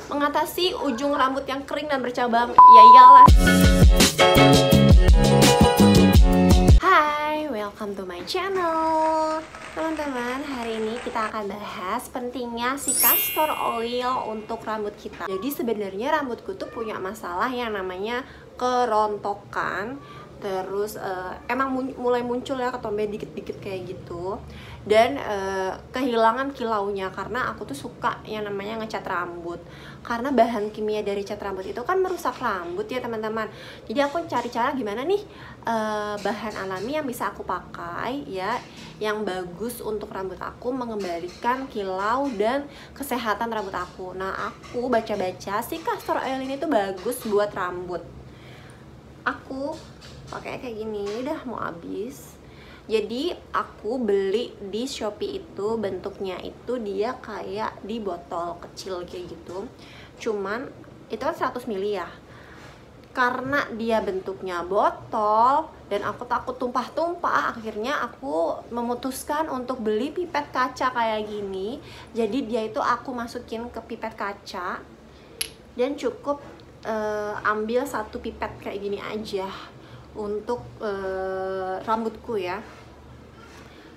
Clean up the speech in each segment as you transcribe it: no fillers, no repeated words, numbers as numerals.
mengatasi ujung rambut yang kering dan bercabang. Ya iyalah. Hai, welcome to my channel. Teman-teman, hari ini kita akan bahas pentingnya si castor oil untuk rambut kita. Jadi sebenarnya rambutku tuh punya masalah yang namanya kerontokan. Terus emang mulai muncul ya ketombe dikit-dikit kayak gitu. Dan kehilangan kilaunya karena aku tuh suka yang namanya ngecat rambut. Karena bahan kimia dari cat rambut itu kan merusak rambut ya teman-teman. Jadi aku cari cara gimana nih bahan alami yang bisa aku pakai ya, yang bagus untuk rambut aku, mengembalikan kilau dan kesehatan rambut aku. Nah, aku baca-baca si castor oil ini tuh bagus buat rambut. Aku pakai kayak gini, udah mau habis. Jadi aku beli di Shopee itu, bentuknya itu dia kayak di botol kecil kayak gitu. Cuman itu kan 100 ml ya. Karena dia bentuknya botol dan aku takut tumpah-tumpah, akhirnya aku memutuskan untuk beli pipet kaca kayak gini. Jadi dia itu aku masukin ke pipet kaca dan cukup ambil satu pipet kayak gini aja untuk rambutku ya.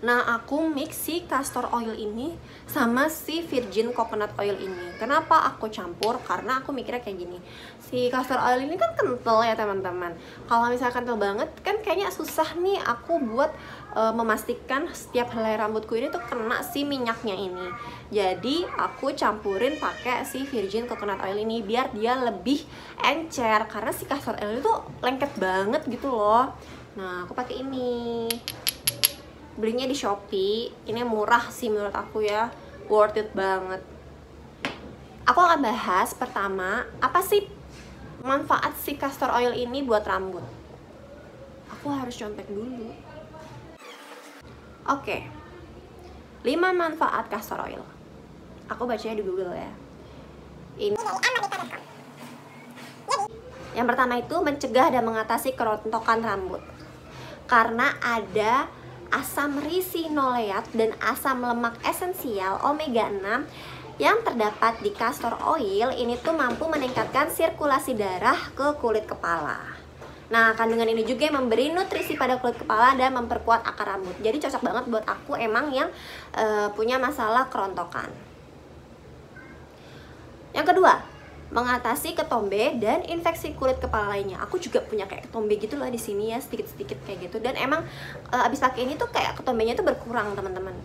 Nah, aku mix si castor oil ini sama si virgin coconut oil ini. Kenapa aku campur? Karena aku mikirnya kayak gini, si castor oil ini kan kental ya teman-teman. Kalau misalnya kental banget kan kayaknya susah nih aku buat memastikan setiap helai rambutku ini tuh kena si minyaknya ini. Jadi aku campurin pakai si virgin coconut oil ini biar dia lebih encer, karena si castor oil itu lengket banget gitu loh. Nah, aku pakai ini. Belinya di Shopee. Ini murah sih menurut aku ya, worth it banget. Aku akan bahas pertama, apa sih manfaat si castor oil ini buat rambut. Aku harus contek dulu. Oke, 5 manfaat castor oil. Aku bacanya di Google ya. Ini yang pertama itu mencegah dan mengatasi kerontokan rambut. Karena ada asam risinoleat dan asam lemak esensial omega 6 yang terdapat di castor oil ini tuh mampu meningkatkan sirkulasi darah ke kulit kepala. Nah, kandungan ini juga memberi nutrisi pada kulit kepala dan memperkuat akar rambut. Jadi cocok banget buat aku emang yang punya masalah kerontokan. Yang kedua, mengatasi ketombe dan infeksi kulit kepala lainnya. Aku juga punya kayak ketombe gitu loh di sini ya, sedikit-sedikit kayak gitu. Dan emang abis pakai ini tuh kayak ketombenya tuh berkurang teman-teman.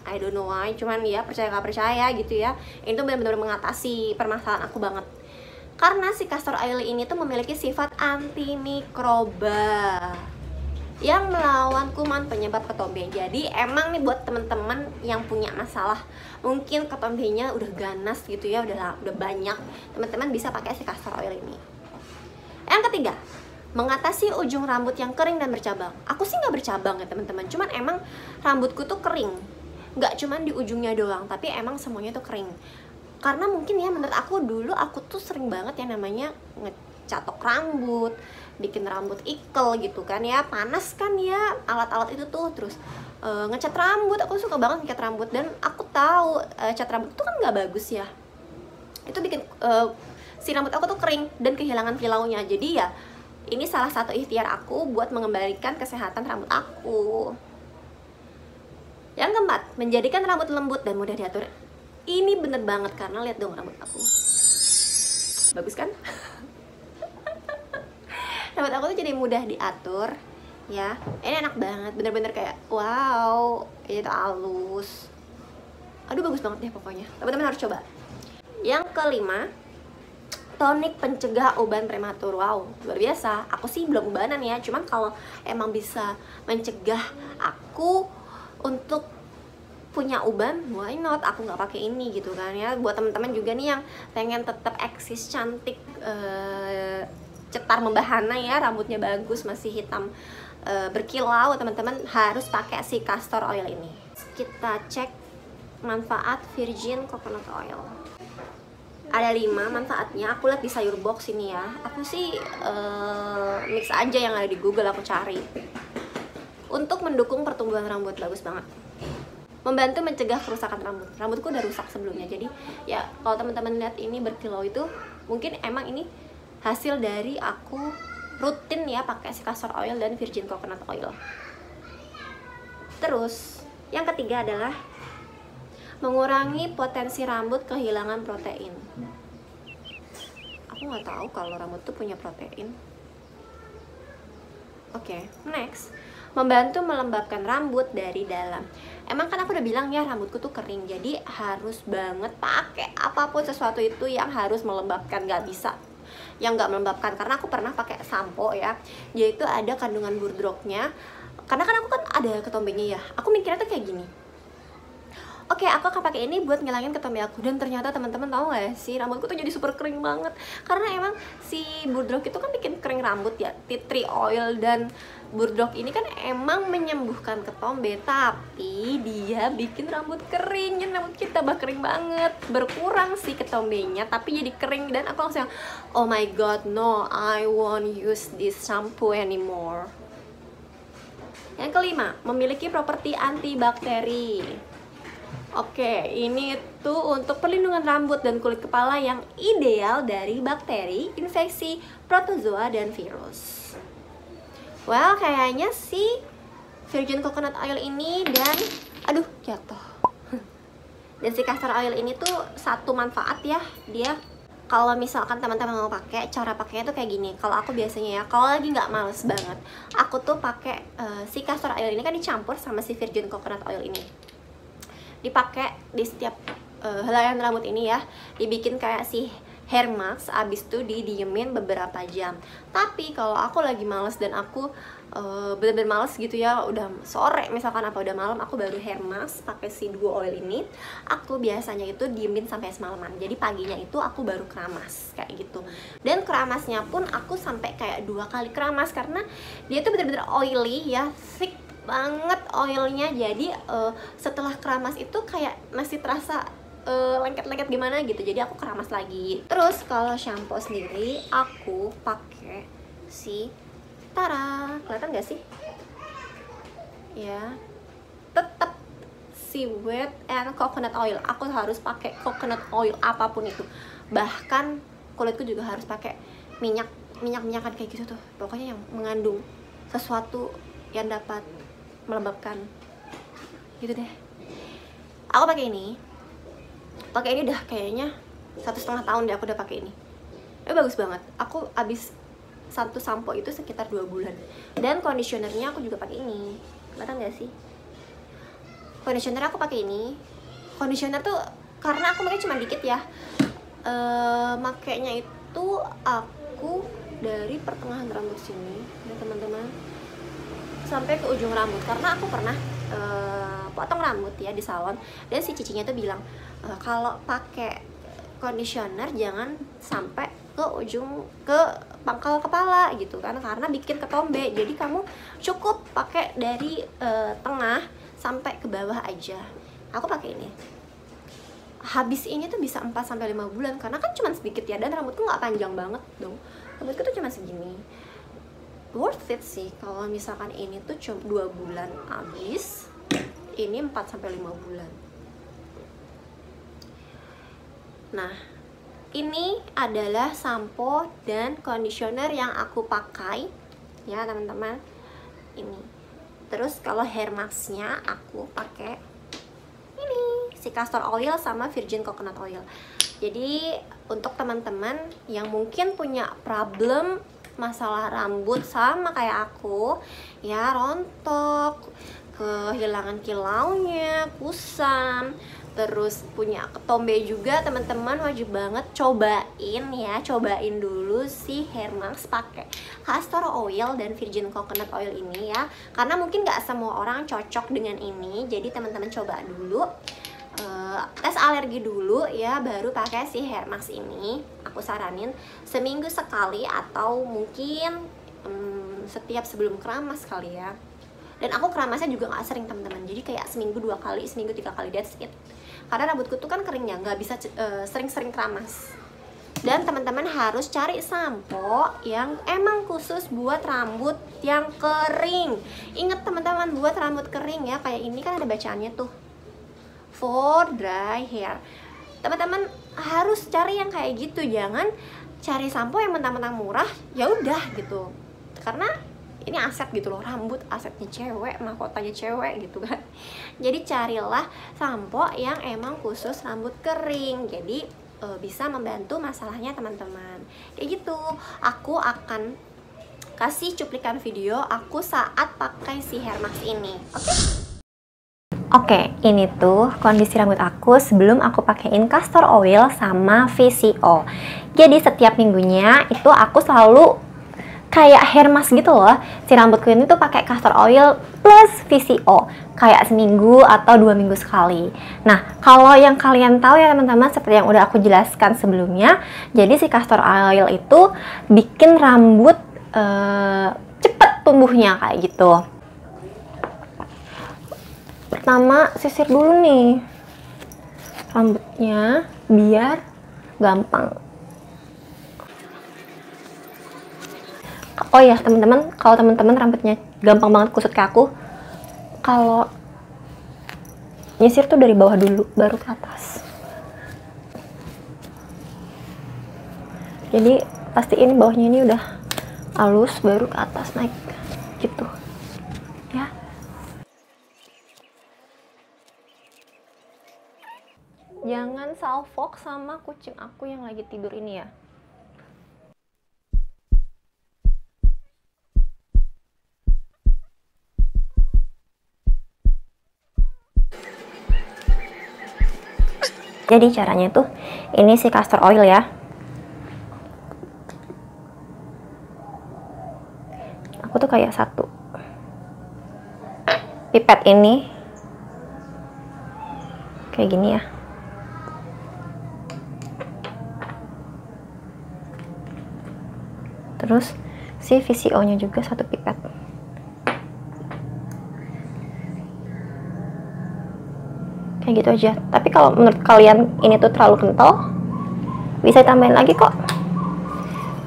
I don't know why, cuman ya percaya nggak percaya gitu ya. Ini tuh benar-benar mengatasi permasalahan aku banget. Karena si castor oil ini tuh memiliki sifat antimikroba yang melawan kuman penyebab ketombe. Jadi emang nih buat temen-temen yang punya masalah, mungkin ketombenya udah ganas gitu ya, udah banyak, teman-teman bisa pakai si castor oil ini. Yang ketiga, mengatasi ujung rambut yang kering dan bercabang. Aku sih nggak bercabang ya teman-teman, cuman emang rambutku tuh kering. Nggak cuman di ujungnya doang, tapi emang semuanya tuh kering. Karena mungkin ya menurut aku dulu aku tuh sering banget yang namanya ngecatok rambut, bikin rambut ikel gitu kan ya, panas kan ya alat-alat itu tuh. Terus ngecat rambut, aku suka banget ngecat rambut. Dan aku tahu cat rambut itu kan nggak bagus ya, itu bikin si rambut aku tuh kering dan kehilangan kilaunya. Jadi ya ini salah satu ikhtiar aku buat mengembalikan kesehatan rambut aku. Yang keempat, menjadikan rambut lembut dan mudah diatur. Ini bener banget karena lihat dong rambut aku, bagus kan? Rambut aku tuh jadi mudah diatur ya. Ini enak banget, bener-bener kayak wow, itu halus. Aduh bagus banget deh pokoknya, teman-teman harus coba. Yang kelima, tonik pencegah uban prematur. Wow, luar biasa. Aku sih belum ubanan ya, cuman kalau emang bisa mencegah aku untuk punya uban, why not? Aku nggak pakai ini gitu kan ya. Buat teman-teman juga nih yang pengen tetap eksis, cantik, cetar membahana ya, rambutnya bagus, masih hitam berkilau, teman-teman harus pakai si castor oil ini. Kita cek manfaat virgin coconut oil. Ada 5 manfaatnya, aku lihat di sayur box ini ya. Aku sih mix aja yang ada di Google, aku cari. Untuk mendukung pertumbuhan rambut, bagus banget. membantu mencegah kerusakan rambut. Rambutku udah rusak sebelumnya, jadi ya kalau teman-teman lihat ini berkilau itu mungkin emang ini hasil dari aku rutin ya pakai si castor oil dan virgin coconut oil. Terus yang ketiga adalah mengurangi potensi rambut kehilangan protein. Aku nggak tahu kalau rambut tuh punya protein. Oke, next, membantu melembabkan rambut dari dalam. Emang kan aku udah bilang ya rambutku tuh kering, jadi harus banget pakai apapun sesuatu itu yang harus melembabkan, nggak bisa yang nggak melembabkan. Karena aku pernah pakai sampo ya, yaitu ada kandungan burdrocknya. Karena kan aku kan ada ketombenya ya, aku mikirnya tuh kayak gini, oke, aku akan pakai ini buat ngilangin ketombe aku. Dan ternyata teman-teman tahu nggak sih, rambutku tuh jadi super kering banget. Karena emang si burdrock itu kan bikin kering rambut ya. Tea tree oil dan burdrock ini kan emang menyembuhkan ketombe, tapi dia bikin rambut kering. Jadi rambut kita tambah kering banget. Berkurang sih ketombenya, tapi jadi kering. Dan aku langsung, oh my god, no, I won't use this shampoo anymore. Yang kelima, memiliki properti antibakteri. Oke, ini tuh untuk perlindungan rambut dan kulit kepala yang ideal dari bakteri, infeksi, protozoa, dan virus. Well, kayaknya si virgin coconut oil ini dan aduh, jatuh. Dan si castor oil ini tuh satu manfaat ya. Dia kalau misalkan teman-teman mau pakai, cara pakainya tuh kayak gini. Kalau aku biasanya ya, kalau lagi nggak males banget, aku tuh pakai si castor oil ini kan dicampur sama si virgin coconut oil ini. Dipakai di setiap helaian rambut ini ya, dibikin kayak si hair mask, abis itu didiemin beberapa jam. Tapi kalau aku lagi males dan aku bener-bener males gitu ya, udah sore misalkan apa udah malam, aku baru hair mask pakai si duo oil ini. Aku biasanya itu diemin sampai semalaman, jadi paginya itu aku baru keramas kayak gitu. Dan keramasnya pun aku sampai kayak 2 kali keramas, karena dia tuh bener-bener oily ya, thick banget oilnya. Jadi setelah keramas itu kayak masih terasa lengket-lengket gimana gitu, jadi aku keramas lagi. Terus kalau shampoo sendiri aku pakai si Tara, kelihatan gak sih ya, tetap si wet and coconut oil. Aku harus pakai coconut oil apapun itu, bahkan kulitku juga harus pakai minyakan kayak gitu tuh, pokoknya yang mengandung sesuatu yang dapat melembabkan gitu deh. Aku pakai ini udah kayaknya 1,5 tahun deh aku udah pakai ini. Bagus banget. Aku abis satu sampo itu sekitar 2 bulan. Dan conditionernya aku juga pakai ini. Kelihatan gak sih? Conditioner aku pakai ini. Conditioner tuh karena aku pakai cuma dikit ya. Makainya itu aku dari pertengahan rambut sini ya teman-teman, sampai ke ujung rambut. Karena aku pernah potong rambut ya di salon, dan si cicinya tuh bilang kalau pakai conditioner jangan sampai ke ujung, ke pangkal kepala gitu kan, karena bikin ketombe. Jadi kamu cukup pakai dari tengah sampai ke bawah aja. Aku pakai ini. Habis ini tuh bisa 4-5 bulan, karena kan cuma sedikit ya, dan rambutku nggak panjang banget dong. Rambutku tuh cuma segini. Worth it sih kalau misalkan ini tuh cuma 2 bulan habis, ini 4-5 bulan. Nah, ini adalah sampo dan conditioner yang aku pakai ya teman-teman. Ini. Terus kalau hair masknya aku pakai ini, si castor oil sama virgin coconut oil. Jadi untuk teman-teman yang mungkin punya problem masalah rambut sama kayak aku ya, rontok, kehilangan kilaunya, kusam, terus punya ketombe juga, teman-teman wajib banget cobain ya, cobain dulu si hair mask pakai castor oil dan virgin coconut oil ini ya, karena mungkin nggak semua orang cocok dengan ini. Jadi teman-teman coba dulu, tes alergi dulu ya, baru pakai si hair mask ini. Aku saranin seminggu sekali atau mungkin setiap sebelum keramas kali ya. Dan aku keramasnya juga nggak sering teman-teman, jadi kayak seminggu 2 kali, seminggu 3 kali, that's it. Karena rambutku tuh kan kering ya, nggak bisa sering-sering keramas. Dan teman-teman harus cari sampo yang emang khusus buat rambut yang kering. Ingat teman-teman, buat rambut kering ya, kayak ini kan ada bacaannya tuh. for dry hair. Teman-teman harus cari yang kayak gitu, jangan cari sampo yang mentang-mentang murah ya udah gitu. Karena ini aset gitu loh, rambut asetnya cewek, mahkotanya cewek gitu kan. Jadi carilah sampo yang emang khusus rambut kering. Jadi bisa membantu masalahnya teman-teman. Kayak gitu. Aku akan kasih cuplikan video aku saat pakai si hair mask ini. Oke, ini tuh kondisi rambut aku sebelum aku pakein castor oil sama VCO. Jadi setiap minggunya itu aku selalu kayak hair mask gitu loh. Si rambutku ini tuh pakai castor oil plus VCO, kayak seminggu atau 2 minggu sekali. Nah, kalau yang kalian tahu ya teman-teman, seperti yang udah aku jelaskan sebelumnya, jadi si castor oil itu bikin rambut cepet tumbuhnya kayak gitu. Pertama, sisir dulu nih rambutnya biar gampang. Oh ya teman-teman, kalau teman-teman rambutnya gampang banget kusut ke aku, kalau nyisir tuh dari bawah dulu baru ke atas. Jadi pastiin bawahnya ini udah halus baru ke atas naik gitu ya. Jangan salfok sama kucing aku yang lagi tidur ini ya. Jadi caranya tuh ini si castor oil ya. Aku tuh kayak satu pipet ini kayak gini ya. Terus si VCO nya juga satu pipet. Kayak gitu aja. Tapi kalau menurut kalian ini tuh terlalu kental, bisa tambahin lagi kok.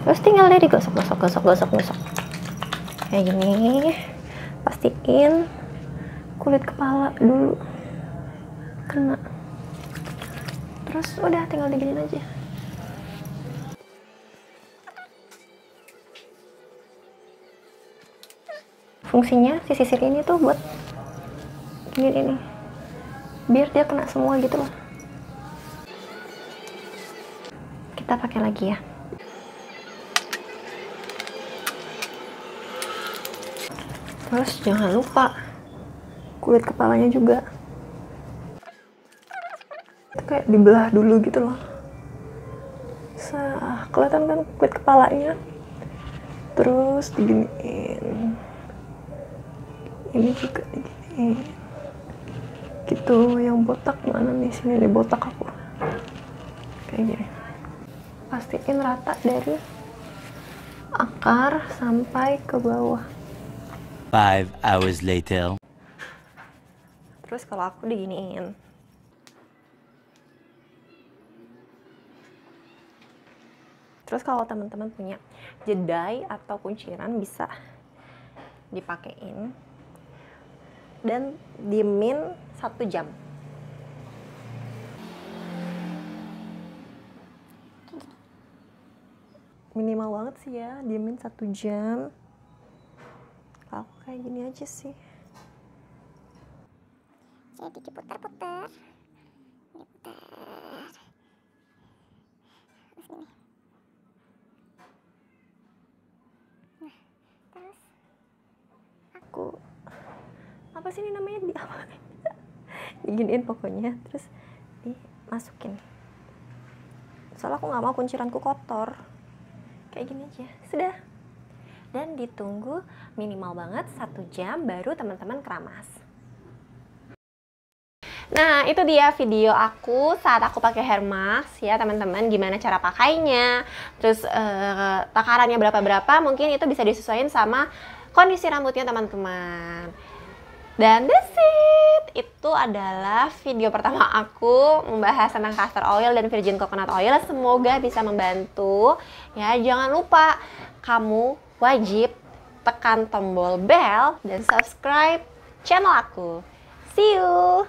Terus tinggal deh digosok gosok. Kayak gini. Pastiin kulit kepala dulu kena. Terus udah tinggal diginin aja. Fungsinya si sisir ini tuh buat gini nih, biar dia kena semua gitu loh. Kita pakai lagi ya. Terus jangan lupa kulit kepalanya juga. Itu kayak dibelah dulu gitu loh. Kelihatan kan kulit kepalanya. Terus diginiin. Ini juga diginiin. Gitu, yang botak mana nih? Sini nih botak aku. Kayak gini. Pastiin rata dari akar sampai ke bawah. 5 hours later. Terus kalau aku diginiin. Terus kalau teman-teman punya jedai atau kunciran bisa dipakein dan diemin 1 jam. Minimal banget sih ya, diemin 1 jam. Aku kayak gini aja sih. Jadi diputar-putar, diputar. Sini. Nah, terus Aku apa sih ini namanya, di apa? Diginiin pokoknya, terus dimasukin. Soalnya aku nggak mau kunciranku kotor. Kayak gini aja, sudah. Dan ditunggu minimal banget 1 jam baru teman-teman keramas. Nah, itu dia video aku saat aku pakai hair mask ya teman-teman, gimana cara pakainya, terus takarannya berapa-berapa, mungkin itu bisa disesuaikan sama kondisi rambutnya teman-teman. Dan that's it. Itu adalah video pertama aku membahas tentang castor oil dan virgin coconut oil. Semoga bisa membantu ya. Jangan lupa kamu wajib tekan tombol bell dan subscribe channel aku. See you.